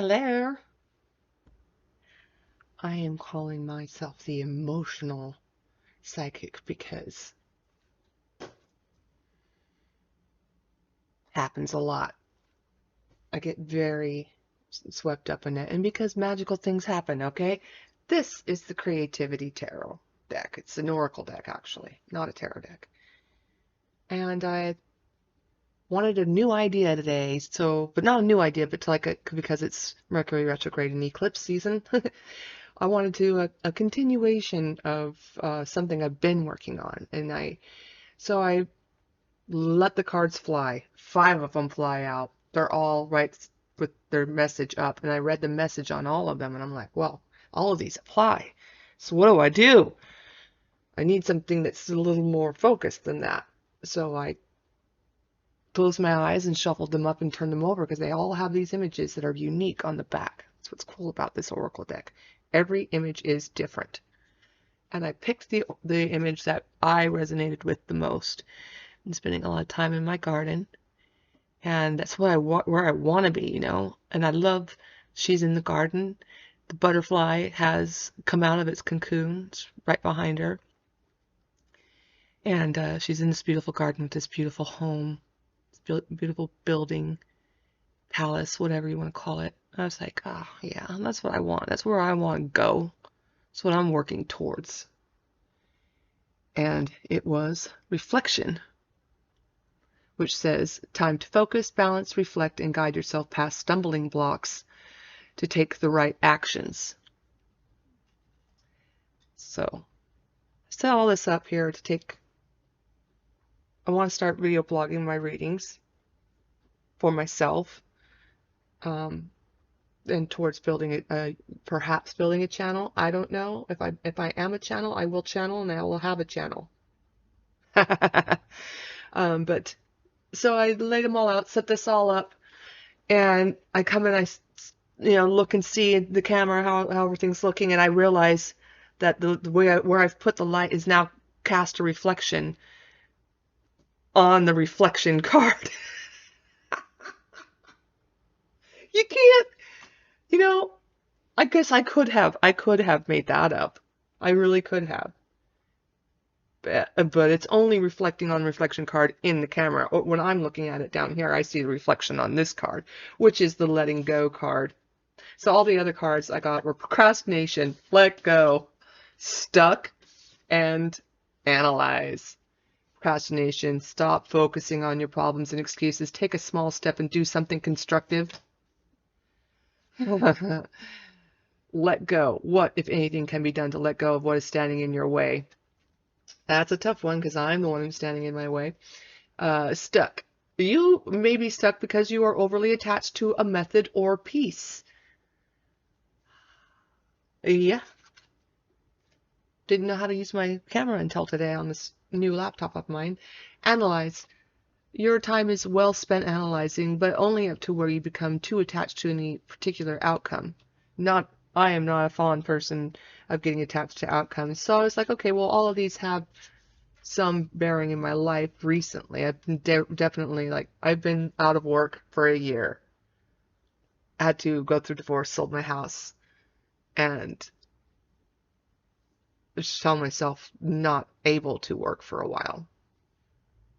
Hello. I am calling myself the emotional psychic because it happens a lot. I get very swept up in it, and because magical things happen, okay? This is the Creativity Tarot deck. It's an oracle deck, actually, not a tarot deck. And I wanted a new idea today, but not a new idea, but because it's Mercury retrograde and eclipse season. I wanted to a continuation of something I've been working on, and I let the cards fly. 5 of them fly out. They're all right with their message up, and I read the message on all of them, and I'm like, well, all of these apply. So what do I do? I need something that's a little more focused than that. So I closed my eyes and shuffled them up and turned them over because they all have these images that are unique on the back. That's what's cool about this oracle deck. Every image is different. And I picked the image that I resonated with the most. I'm spending a lot of time in my garden, and that's where I want to be, And I love she's in the garden. The butterfly has come out of its cocoon. It's right behind her. And she's in this beautiful garden with this beautiful home, this beautiful building, palace, whatever you want to call it. I was like, oh, yeah, that's what I want. That's where I want to go. That's what I'm working towards. And it was reflection, which says, time to focus, balance, reflect, and guide yourself past stumbling blocks to take the right actions. So, I set all this up here I want to start video blogging my readings for myself, and towards perhaps building a channel. I don't know. If I am a channel, I will channel, and I will have a channel. But so I laid them all out, set this all up, and I come and I look and see the camera, how everything's looking, and I realize that the way where I've put the light is now cast a reflection on the reflection card. You can't, I guess I could have made that up. I really could have. But it's only reflecting on reflection card in the camera. When I'm looking at it down here, I see the reflection on this card, which is the letting go card. So all the other cards I got were procrastination, let go, stuck, and analyze. Procrastination, stop focusing on your problems and excuses. Take a small step and do something constructive. Let go. What, if anything, can be done to let go of what is standing in your way? That's a tough one because I'm the one who's standing in my way. Stuck. You may be stuck because you are overly attached to a method or piece. Yeah. Didn't know how to use my camera until today on this new laptop of mine. Analyze. Your time is well spent analyzing, but only up to where you become too attached to any particular outcome. I am not a fond person of getting attached to outcomes. So I was like, okay, well, all of these have some bearing in my life recently. I've been definitely, I've been out of work for a year. I had to go through divorce, sold my house, and found myself not able to work for a while.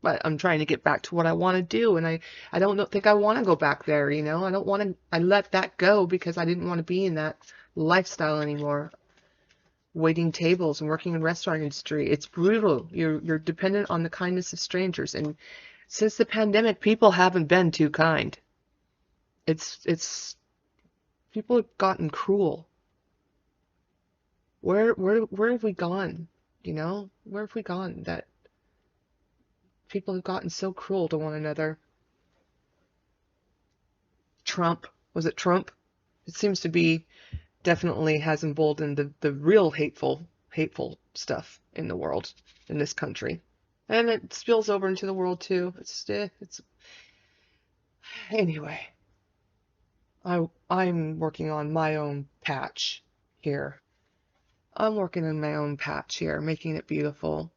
But I'm trying to get back to what I want to do, and I don't think I want to go back there, I don't want to, I let that go because I didn't want to be in that lifestyle anymore. Waiting tables and working in the restaurant industry, it's brutal. You're dependent on the kindness of strangers, and since the pandemic, people haven't been too kind. It's people have gotten cruel. Where have we gone? Where have we gone that people have gotten so cruel to one another? Trump, was it Trump? It seems to be definitely has emboldened the real hateful stuff in the world, in this country. And it spills over into the world too. It's anyway. I'm working on my own patch here. I'm working on my own patch here, making it beautiful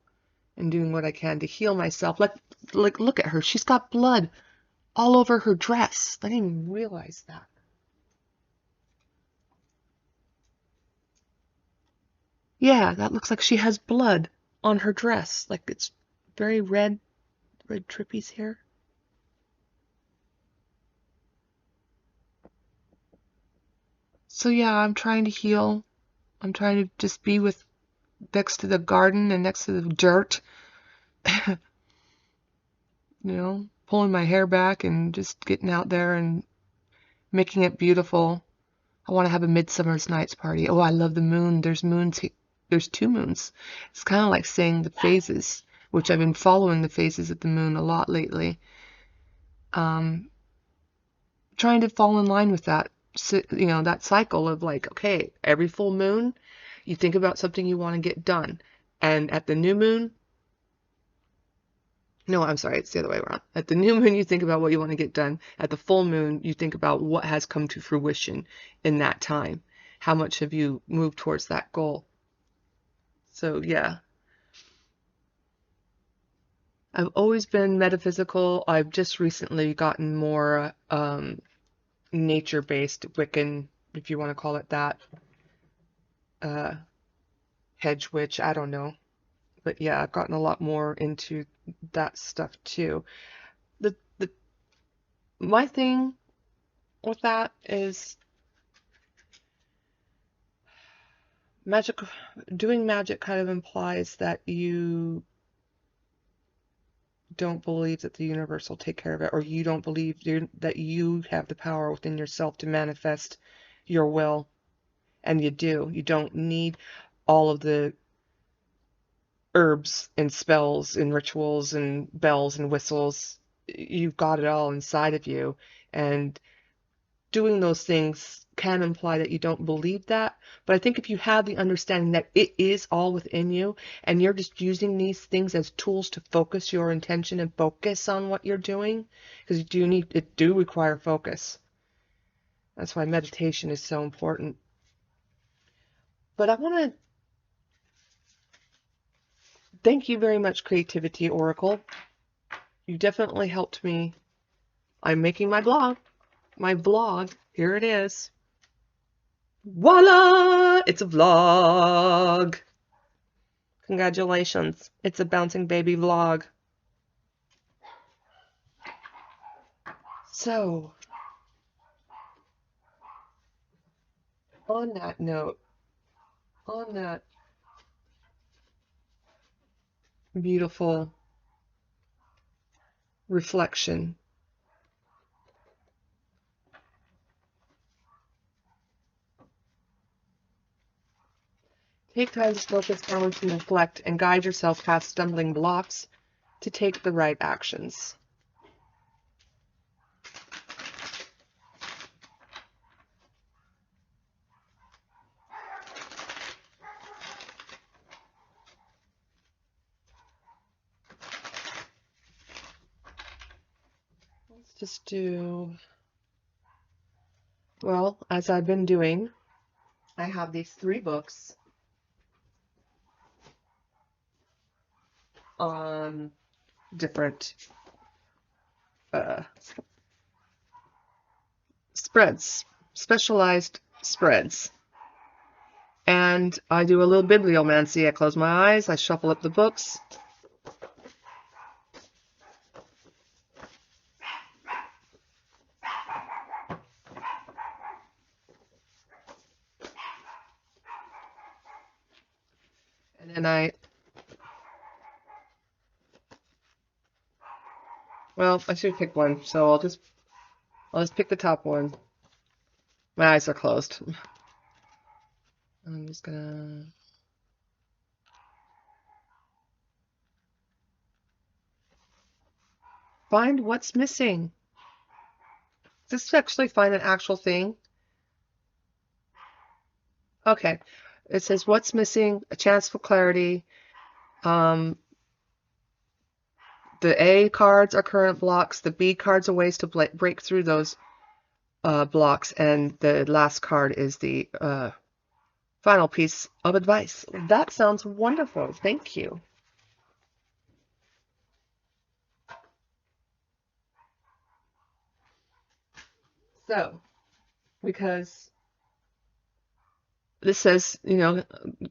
and doing what I can to heal myself. Look at her. She's got blood all over her dress. I didn't even realize that. Yeah, that looks like she has blood on her dress. Like it's very red, red trippies here. So yeah, I'm trying to heal. I'm trying to just be with next to the garden and next to the dirt, pulling my hair back and just getting out there and making it beautiful. I want to have a Midsummer's Night's party. Oh, I love the moon. There's moons. There's two moons. It's kind of like saying the phases, which I've been following the phases of the moon a lot lately. Um, Trying to fall in line with that, that cycle of like, okay, every full moon, you think about something you want to get done. And at the new moon, no, I'm sorry, it's the other way around. At the new moon, you think about what you want to get done. At the full moon, you think about what has come to fruition in that time. How much have you moved towards that goal? So, yeah. I've always been metaphysical. I've just recently gotten more nature-based Wiccan, if you want to call it that. Uh, Hedge witch, I don't know. But yeah, I've gotten a lot more into that stuff too. The my thing with that is magic. Doing magic kind of implies that you don't believe that the universe will take care of it, or you don't believe that you have the power within yourself to manifest your will. And you do. You don't need all of the herbs and spells and rituals and bells and whistles. You've got it all inside of you. And doing those things can imply that you don't believe that. But I think if you have the understanding that it is all within you and you're just using these things as tools to focus your intention and focus on what you're doing, because it do require focus. That's why meditation is so important. But I want to thank you very much, Creativity Oracle. You definitely helped me. I'm making my blog. My vlog. Here it is. Voila! It's a vlog. Congratulations. It's a bouncing baby vlog. So, on that note, on that beautiful reflection, take time to focus, balance, and reflect, and guide yourself past stumbling blocks to take the right actions. Let's just do, well, as I've been doing, I have these 3 books on different spreads, specialized spreads. And I do a little bibliomancy. I close my eyes, I shuffle up the books. And then well, I should pick one, so I'll just pick the top one. My eyes are closed. I'm just gonna find what's missing. Does this actually find an actual thing? Okay. It says what's missing, a chance for clarity. The A cards are current blocks. The B cards are ways to break through those blocks. And the last card is the final piece of advice. That sounds wonderful. Thank you. So, because this says,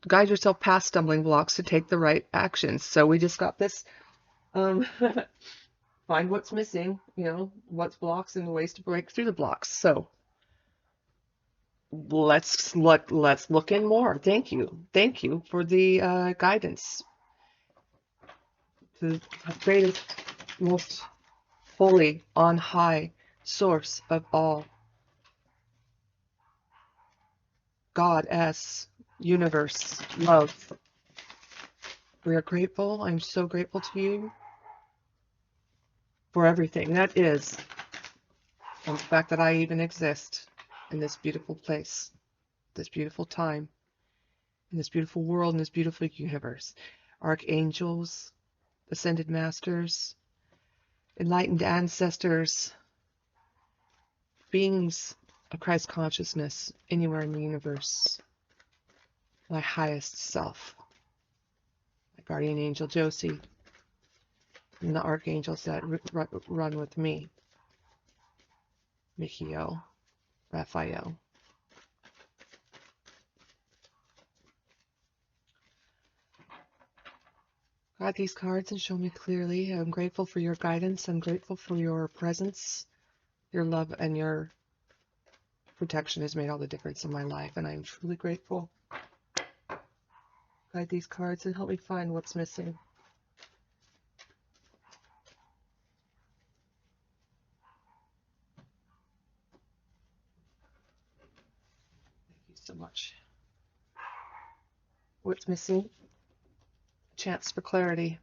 guide yourself past stumbling blocks to take the right actions. So we just got this. Um, find what's missing, what's blocks and ways to break through the blocks. So let's look in more. Thank you for the guidance to the greatest, most holy, on high source of all, God S, universe, love. We are grateful. I'm so grateful to you for everything that is, and the fact that I even exist in this beautiful place, this beautiful time, in this beautiful world, in this beautiful universe. Archangels, ascended masters, enlightened ancestors, beings of Christ consciousness anywhere in the universe, my highest self, my guardian angel Josie, and the archangels that run with me, Michiel, Raphael. Guide these cards and show me clearly. I'm grateful for your guidance. I'm grateful for your presence. Your love and your protection has made all the difference in my life, and I'm truly grateful. Guide these cards and help me find what's missing. Thank you so much. What's missing? Chance for clarity.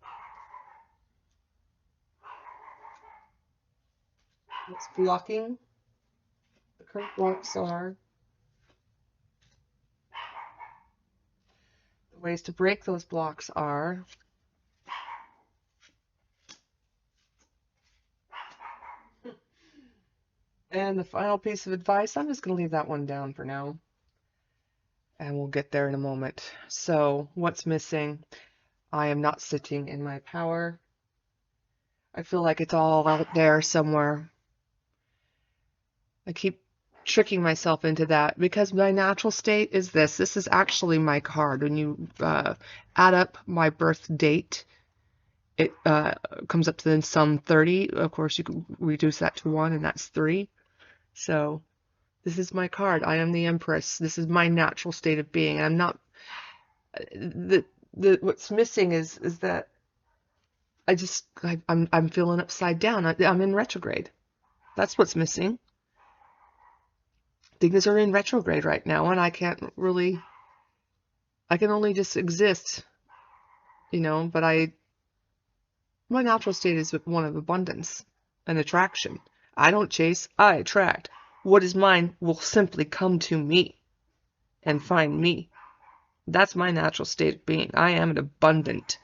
What's blocking? The current blocks are the ways to break those blocks are and the final piece of advice, I'm just going to leave that one down for now, and we'll get there in a moment. So, what's missing? I am not sitting in my power. I feel like it's all out there somewhere. I keep tricking myself into that because my natural state is this. This is actually my card. When you add up my birth date, it comes up to then some 30. Of course, you can reduce that to 1, and that's 3. So this is my card. I am the Empress. This is my natural state of being. I'm not. What's missing is that I'm feeling upside down. I'm in retrograde. That's what's missing. Things are in retrograde right now, and I can only just exist, but my natural state is one of abundance and attraction. I don't chase, I attract. What is mine will simply come to me and find me. That's my natural state of being. I am an abundant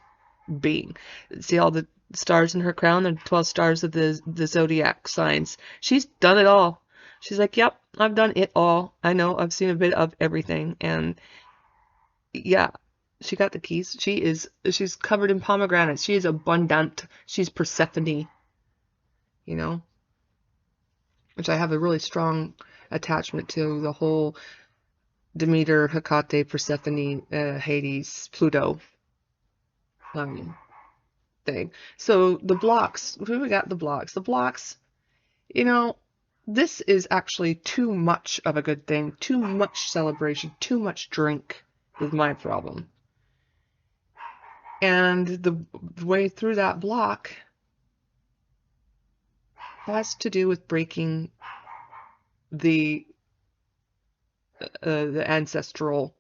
being. See all the stars in her crown, the 12 stars of the zodiac signs. She's done it all. She's like, yep, I've done it all. I know, I've seen a bit of everything. And yeah, she got the keys. She's covered in pomegranates. She is abundant. She's Persephone, which I have a really strong attachment to the whole Demeter, Hecate, Persephone, Hades, Pluto thing. So the blocks, we got the blocks. The blocks, this is actually too much of a good thing. Too much celebration, too much drink is my problem. And the way through that block has to do with breaking the ancestral,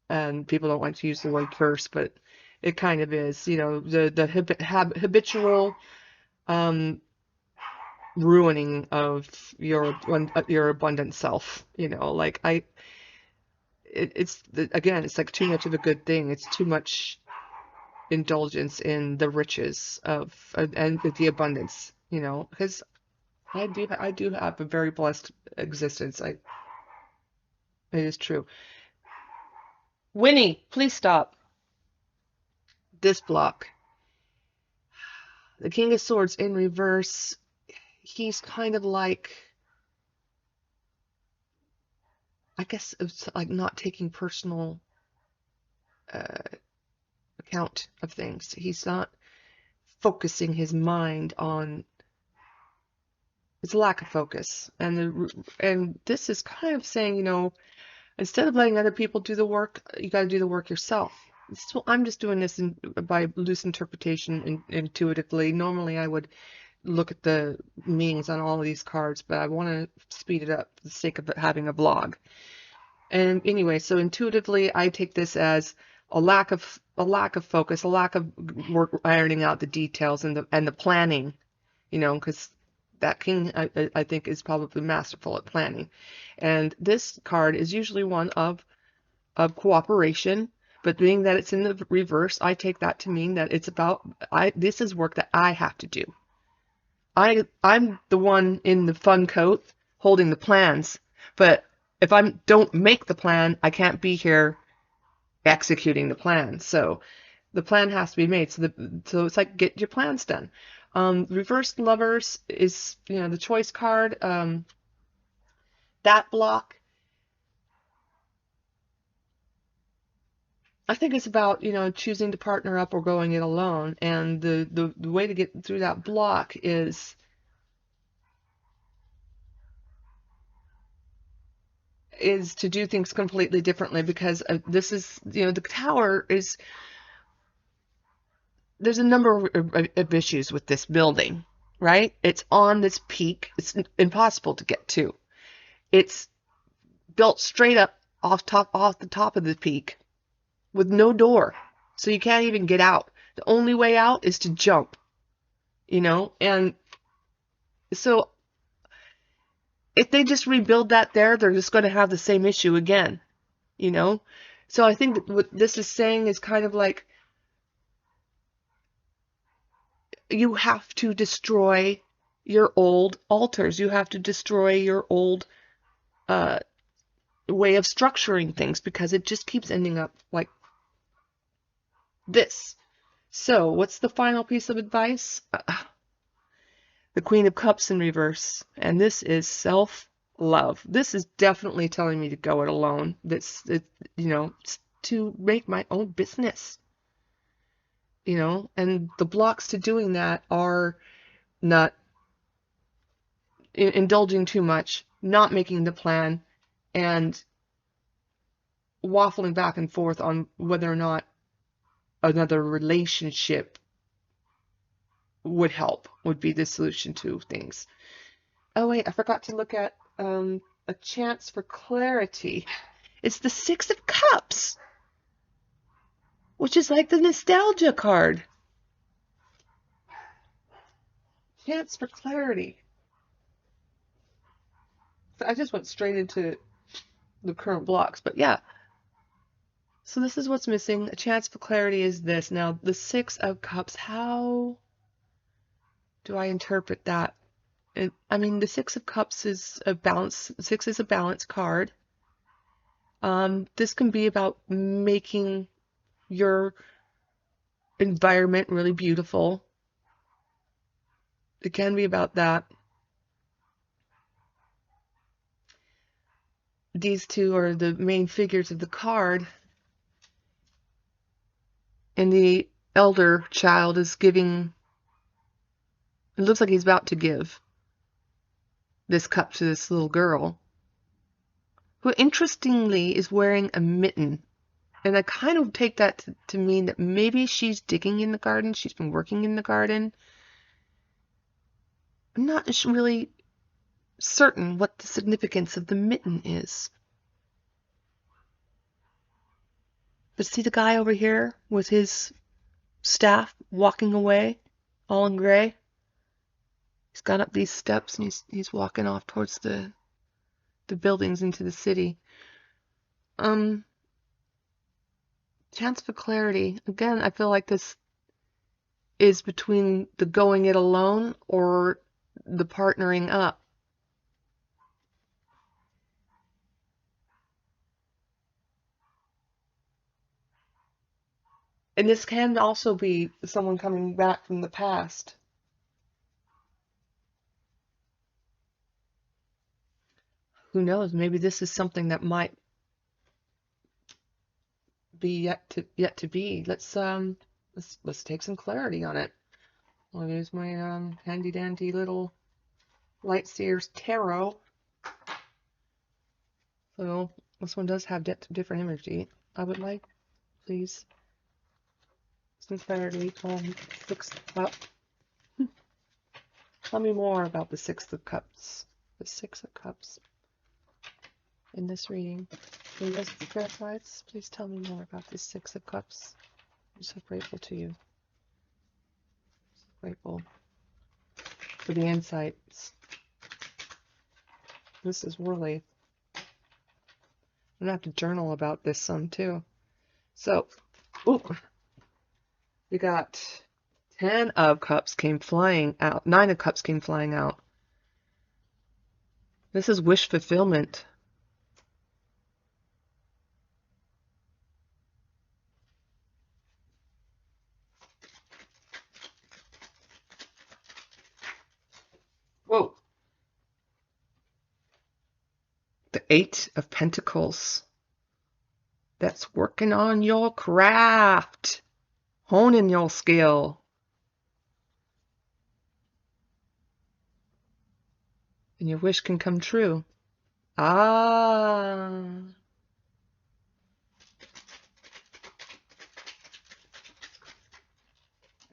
and people don't like to use the word curse, but it kind of is, the habitual ruining of your abundant self, it's like too much of a good thing. It's too much indulgence in the riches and the abundance, because I do have a very blessed existence. It is true. Winnie, please stop. This block. The King of Swords in reverse. He's kind of like I guess it's like not taking personal uh, account of things. He's not focusing his mind on, it's a lack of focus. And this is kind of saying, instead of letting other people do the work, you got to do the work yourself. So I'm just doing this by loose interpretation and intuitively. Normally I would look at the meanings on all of these cards, but I want to speed it up for the sake of having a vlog. And anyway, so intuitively, I take this as a lack of focus, a lack of work ironing out the details and the planning, because that king I think is probably masterful at planning. And this card is usually one of cooperation, but being that it's in the reverse, I take that to mean that it's about this is work that I have to do. I'm the one in the fun coat holding the plans, but if I don't make the plan, I can't be here executing the plan. So the plan has to be made. So it's like get your plans done. Reversed lovers is the choice card. That block, I think it's about choosing to partner up or going it alone. And the way to get through that block is to do things completely differently, because this is the tower is, there's a number of issues with this building, right? It's on this peak. It's impossible to get to. It's built straight up off the top of the peak with no door. So you can't even get out. The only way out is to jump, And so if they just rebuild that there, they're just going to have the same issue again, you know? So I think that what this is saying is kind of like, you have to destroy your old altars. You have to destroy your old uh, way of structuring things, because it just keeps ending up like this. So what's the final piece of advice? The Queen of Cups in reverse. And this is self-love. This is definitely telling me to go it alone. To make my own business. And the blocks to doing that are not indulging too much, not making the plan, and waffling back and forth on whether or not another relationship would be the solution to things. Oh wait, I forgot to look at a chance for clarity. It's the Six of Cups, which is like the nostalgia card. Chance for clarity. I just went straight into the current blocks, but yeah. So this is what's missing. A chance for clarity is this. Now, the Six of Cups, how do I interpret that? I mean, the Six of Cups is a balance. Six is a balance card. This can be about making your environment really beautiful. It can be about that. These two are the main figures of the card. And the elder child is giving, it looks like he's about to give this cup to this little girl, who interestingly is wearing a mitten. And I kind of take that to mean that maybe she's digging in the garden. She's been working in the garden. I'm not really certain what the significance of the mitten is. But see the guy over here with his staff walking away, all in gray? He's gone up these steps and he's walking off towards the buildings into the city. Chance for clarity. Again, I feel like this is between the going it alone or the partnering up. And this can also be someone coming back from the past. who knows? Maybe this is something that might be yet to be. Let's take some clarity on it. I'll use my handy dandy little Lightseers Tarot. So this one does have different imagery. I would like, please, some clarity on Sixth Cup. Tell me more about the Six of Cups. The Six of Cups in this reading. Please, spirit guides, please tell me more about the Six of Cups. I'm so grateful to you. So grateful for the insights. This is really, I'm gonna have to journal about this some too. So, ooh, we got 10 of Cups came flying out. 9 of Cups came flying out. This is wish fulfillment. Whoa. The 8 of Pentacles. That's working on your craft. Honing your skill. And your wish can come true. Ah.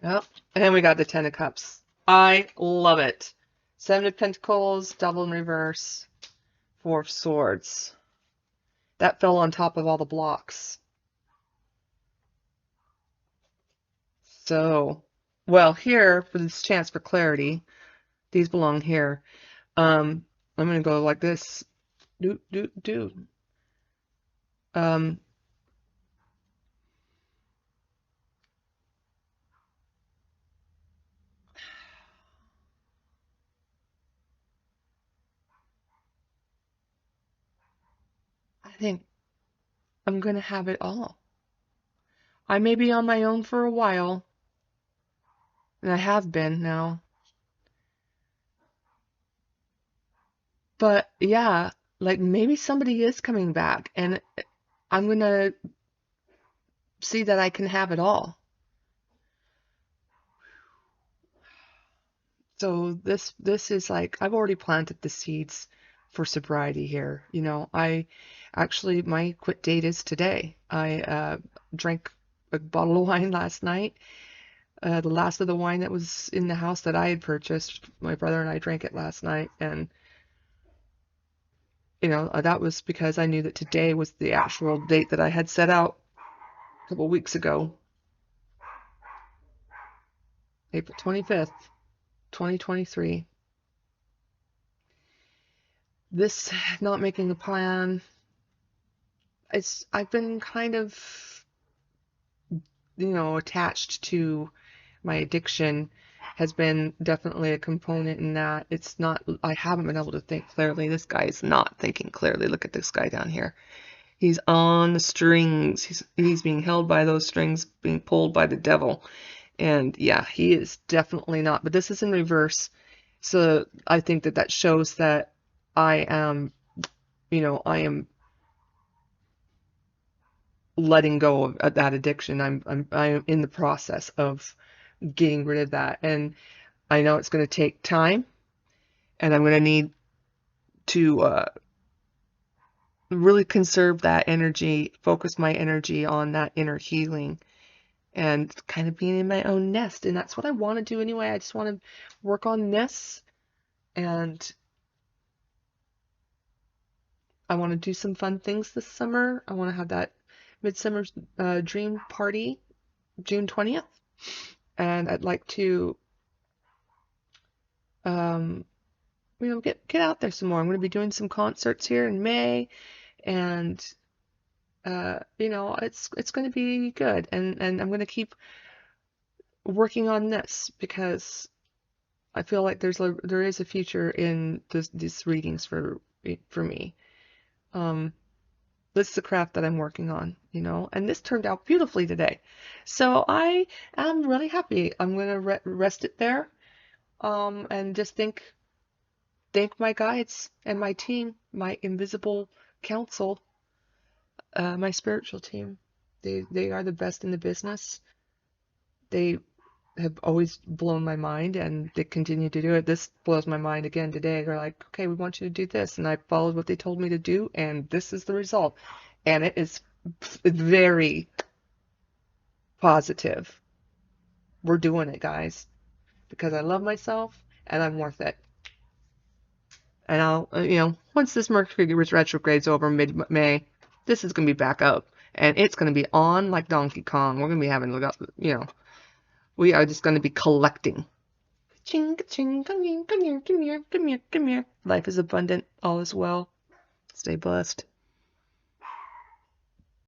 Yep. And we got the 10 of Cups. I love it. 7 of Pentacles, double in reverse, 4 of Swords. That fell on top of all the blocks. So, well, here, for this chance for clarity, these belong here. I'm going to go like this. Do. I think I'm going to have it all. I may be on my own for a while, and I have been now. But yeah, like maybe somebody is coming back, and I'm going to see that I can have it all. So this is like, I've already planted the seeds for sobriety here. You know, my quit date is today. I drank a bottle of wine last night. The last of the wine that was in the house that I had purchased. My brother and I drank it last night, and you know, that was because I knew that today was the actual date that I had set out a couple weeks ago. April 25th, 2023. This not making a plan, I've been kind of, you know, attached to my addiction has been definitely a component in that. It's not, I haven't been able to think clearly. This guy is not thinking clearly. Look at this guy down here. He's on the strings. He's being held by those strings, being pulled by the devil. And yeah, he is definitely not. But this is in reverse. So I think that shows that I am, you know, I am letting go of that addiction. I'm in the process of getting rid of that. And I know it's going to take time, and I'm going to need to really conserve that energy, focus my energy on that inner healing and kind of being in my own nest. And that's what I want to do anyway. I just want to work on this, and I want to do some fun things this summer. I want to have that Midsummer Dream Party June 20th. And I'd like to, you know, get out there some more. I'm going to be doing some concerts here in May, and you know, it's going to be good. And I'm going to keep working on this because I feel like there is a future in these readings for me. This is the craft that I'm working on, you know, and this turned out beautifully today. So I am really happy. I'm going to rest it there, and just thank my guides and my team my invisible counsel, my spiritual team. They are the best in the business. They have always blown my mind, and they continue to do it. This blows my mind again today. They're like, okay, we want you to do this. And I followed what they told me to do, and this is the result. And it is very positive. We're doing it, guys, because I love myself and I'm worth it. And I'll, once this Mercury retrograde's over mid-May, this is going to be back up. And it's going to be on like Donkey Kong. We're going to be having, we are just going to be collecting. Ching, ching, come here, come here, come here, come here, come here. Life is abundant. All is well. Stay blessed.